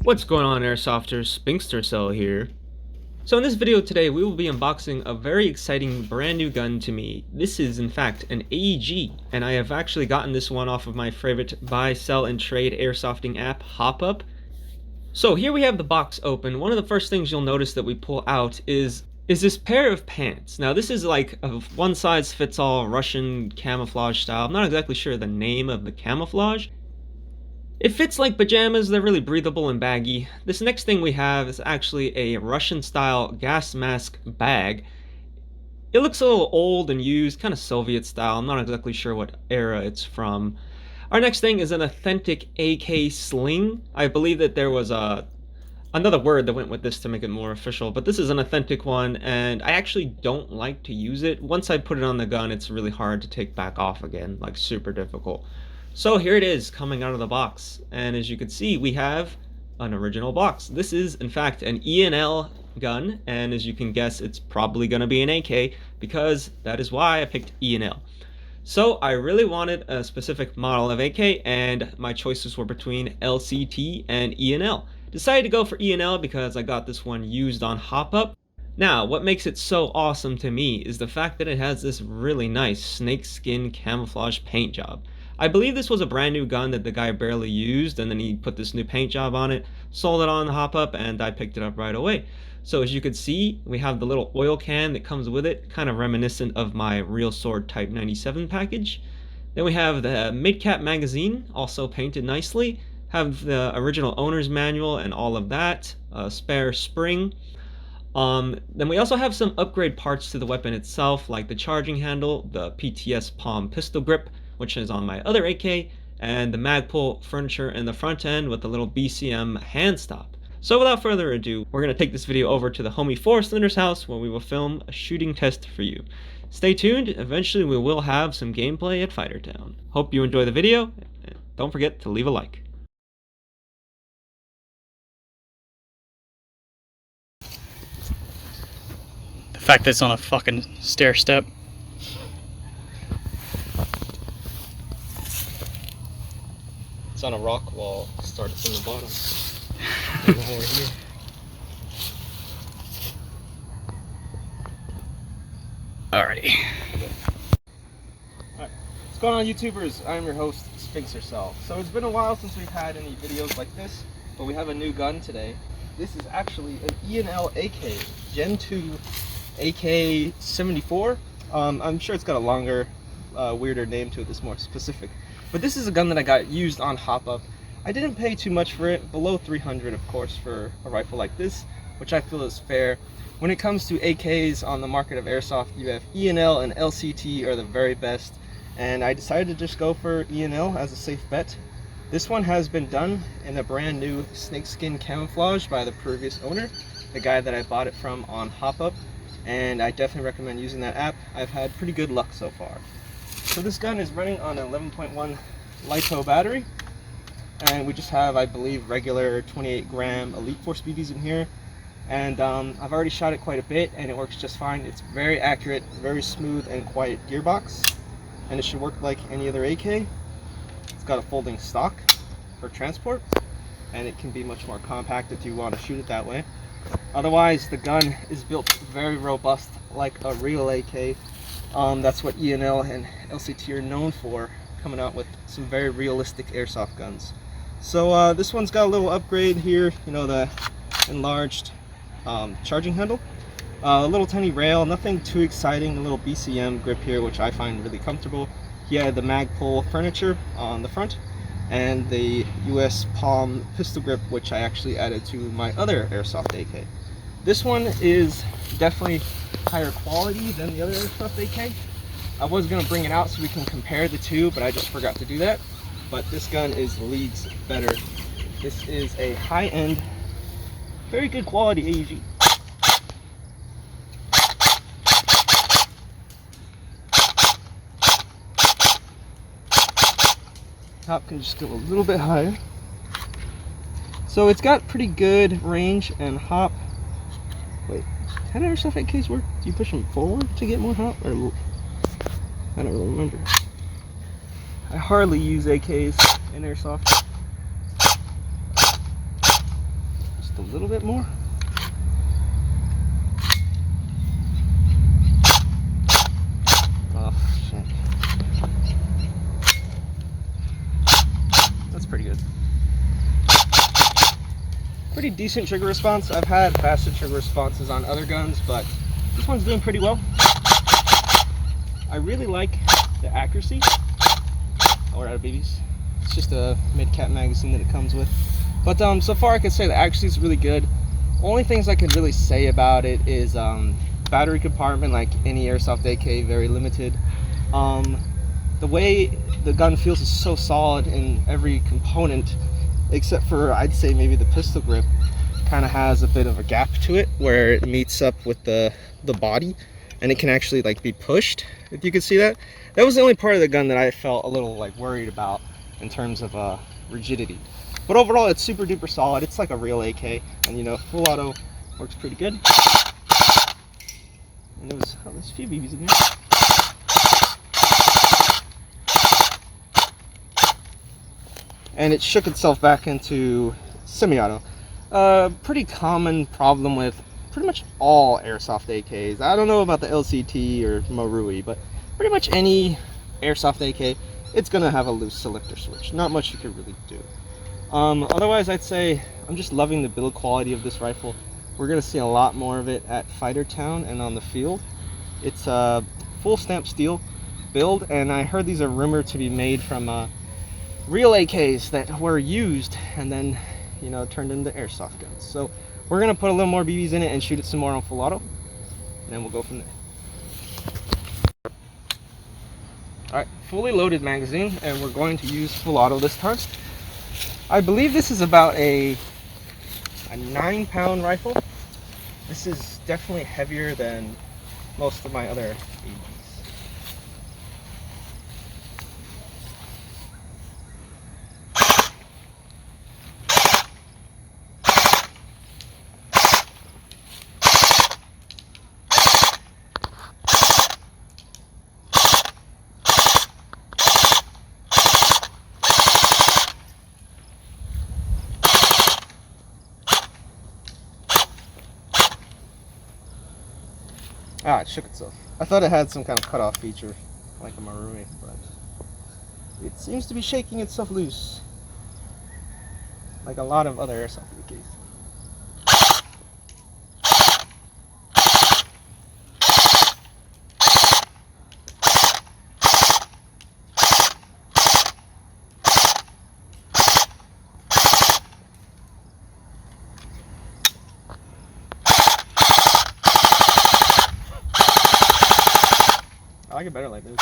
What's going on, Airsofters? Spinkster Cell here. So in this video today, we will be unboxing a very exciting brand new gun to me. This is in fact an AEG, and I have actually gotten this one off of my favorite buy, sell, and trade airsofting app, HopUp. So here we have the box open. One of the first things you'll notice that we pull out is this pair of pants. Now this is like a one-size-fits-all Russian camouflage style. I'm not exactly sure the name of the camouflage. It fits like pajamas, they're really breathable and baggy. This next thing we have is actually a Russian-style gas mask bag. It looks a little old and used, kind of Soviet style. I'm not exactly sure what era it's from. Our next thing is an authentic AK Sling. I believe that there was another word that went with this to make it more official, but this is an authentic one, and I actually don't like to use it. Once I put it on the gun, it's really hard to take back off again, like super difficult. So here it is coming out of the box, and as you can see, we have an original box. This is in fact an E&L gun, and as you can guess, it's probably going to be an AK, because that is why I picked E&L. So I really wanted a specific model of AK, and my choices were between LCT and E&L. Decided to go for E&L because I got this one used on HopUp. Now, what makes it so awesome to me is the fact that it has this really nice snakeskin camouflage paint job. I believe this was a brand new gun that the guy barely used, and then he put this new paint job on it, sold it on the HopUp, and I picked it up right away. So as you can see, we have the little oil can that comes with it, kind of reminiscent of my Real Sword Type 97 package. Then we have the mid-cap magazine, also painted nicely. Have the original owner's manual and all of that, a spare spring. Then we also have some upgrade parts to the weapon itself, like the charging handle, the PTS palm pistol grip, which is on my other AK, and the Magpul furniture in the front end with the little BCM hand stop. So without further ado, we're going to take this video over to the homie Forestlinder's house where we will film a shooting test for you. Stay tuned, eventually we will have some gameplay at Fightertown. Hope you enjoy the video, and don't forget to leave a like. The fact that it's on a fucking stair step. It's on a rock wall, started from the bottom. And now we're here. Alrighty. Alright, what's going on, YouTubers? I'm your host, Spinkster Cell. So it's been a while since we've had any videos like this, but we have a new gun today. This is actually an E&L AK Gen 2 AK-74. I'm sure it's got a longer, weirder name to it that's more specific. But this is a gun that I got used on HopUp. I didn't pay too much for it, below 300 of course for a rifle like this, which I feel is fair. When it comes to AKs on the market of Airsoft, you have E&L and LCT are the very best, and I decided to just go for E&L as a safe bet. This one has been done in a brand new snakeskin camouflage by the previous owner, the guy that I bought it from on HopUp, and I definitely recommend using that app. I've had pretty good luck so far. So this gun is running on an 11.1 LiPo battery, and we just have, I believe, regular 28 gram Elite Force BBs in here, and I've already shot it quite a bit and it works just fine. It's very accurate, very smooth and quiet gearbox, and it should work like any other AK. It's got a folding stock for transport, and it can be much more compact if you want to shoot it that way. Otherwise, the gun is built very robust like a real AK. That's what E&L and LCT are known for, coming out with some very realistic airsoft guns. So this one's got a little upgrade here, you know, the enlarged charging handle, a little tiny rail, nothing too exciting, a little BCM grip here, which I find really comfortable. Yeah, the Magpul furniture on the front, and the US palm pistol grip, which I actually added to my other airsoft AK. This one is definitely higher quality than the other airsoft AK. I was going to bring it out so we can compare the two, but I just forgot to do that. But this gun is leagues better. This is a high-end, very good quality AEG. Top can just go a little bit higher. So it's got pretty good range and hop. Wait, how do airsoft AKs work? Do you push them forward to get more hop? Or I don't really remember. I hardly use AKs in Airsoft. little bit more. Oh, shit. That's pretty good. Pretty decent trigger response. I've had faster trigger responses on other guns, but this one's doing pretty well. I really like the accuracy. Oh, we're out of BBs. It's just a mid-cap magazine that it comes with. But so far I could say the accuracy is really good. Only things I could really say about it is battery compartment, like any Airsoft AK, very limited. The way the gun feels is so solid in every component, except for, I'd say, maybe the pistol grip kind of has a bit of a gap to it where it meets up with the body, and it can actually like be pushed, if you could see that. That was the only part of the gun that I felt a little like worried about in terms of rigidity. But overall, it's super duper solid. It's like a real AK, and you know, full auto works pretty good. And there's a few BBs in here. And it shook itself back into semi-auto. Pretty common problem with pretty much all Airsoft AKs. I don't know about the LCT or Marui, but pretty much any Airsoft AK, it's gonna have a loose selector switch. Not much you could really do. Otherwise, I'd say I'm just loving the build quality of this rifle. We're gonna see a lot more of it at Fighter Town and on the field. It's a full stamp steel build, and I heard these are rumored to be made from real AKs that were used and then, you know, turned into Airsoft guns. So we're gonna put a little more BBs in it and shoot it some more on full auto, and then we'll go from there. Alright, fully loaded magazine, and we're going to use full auto this time. I believe this is about a 9-pound rifle. This is definitely heavier than most of my other AEGs. Ah, it shook itself. I thought it had some kind of cutoff feature, like a Marui, but it seems to be shaking itself loose, like a lot of other Airsoft AKs. I like it better like this.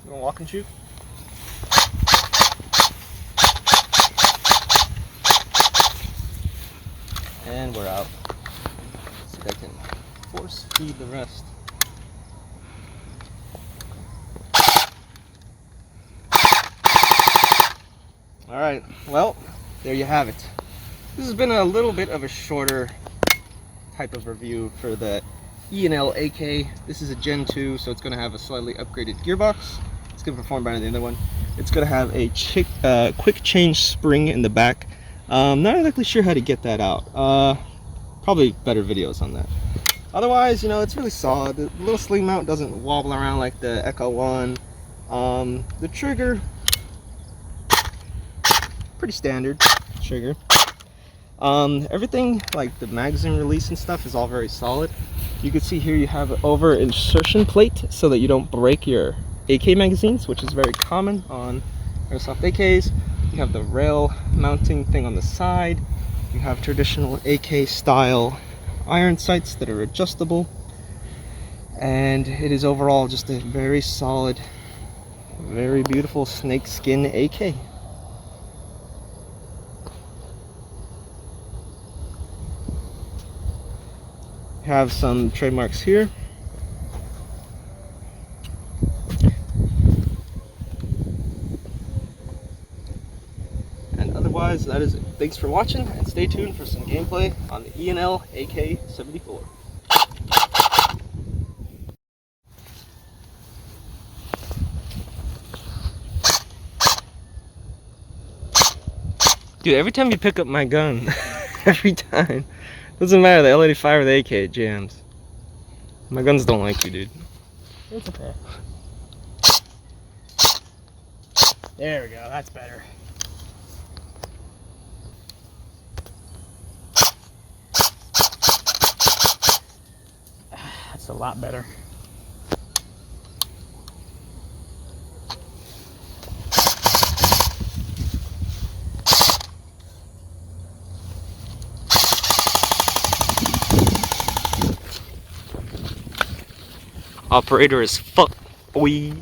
You wanna walk and shoot? And we're out. Let's see if I can force feed the rest. Alright, well, there you have it. This has been a little bit of a shorter type of review for the E&L AK. This is a Gen 2, so it's going to have a slightly upgraded gearbox. It's going to perform better than the other one. It's going to have a quick change spring in the back. Not exactly sure how to get that out. Probably better videos on that. Otherwise, you know, it's really solid. The little sling mount doesn't wobble around like the Echo 1. The trigger, pretty standard trigger. Everything like the magazine release and stuff is all very solid. You can see here you have an over insertion plate so that you don't break your AK magazines, which is very common on Airsoft AKs. You have the rail mounting thing on the side. You have traditional AK style iron sights that are adjustable, and it is overall just a very solid, very beautiful snakeskin AK. Have some trademarks here. And otherwise otherwise, that is it. Thanks for watching, and stay tuned for some gameplay on the E&L AK-74. Dude, every time you pick up my gun, every time, doesn't matter, the L85 or the AK, it jams. My guns don't like you, dude. It's okay. There we go, that's better. That's a lot better. Operator is fuck, boy.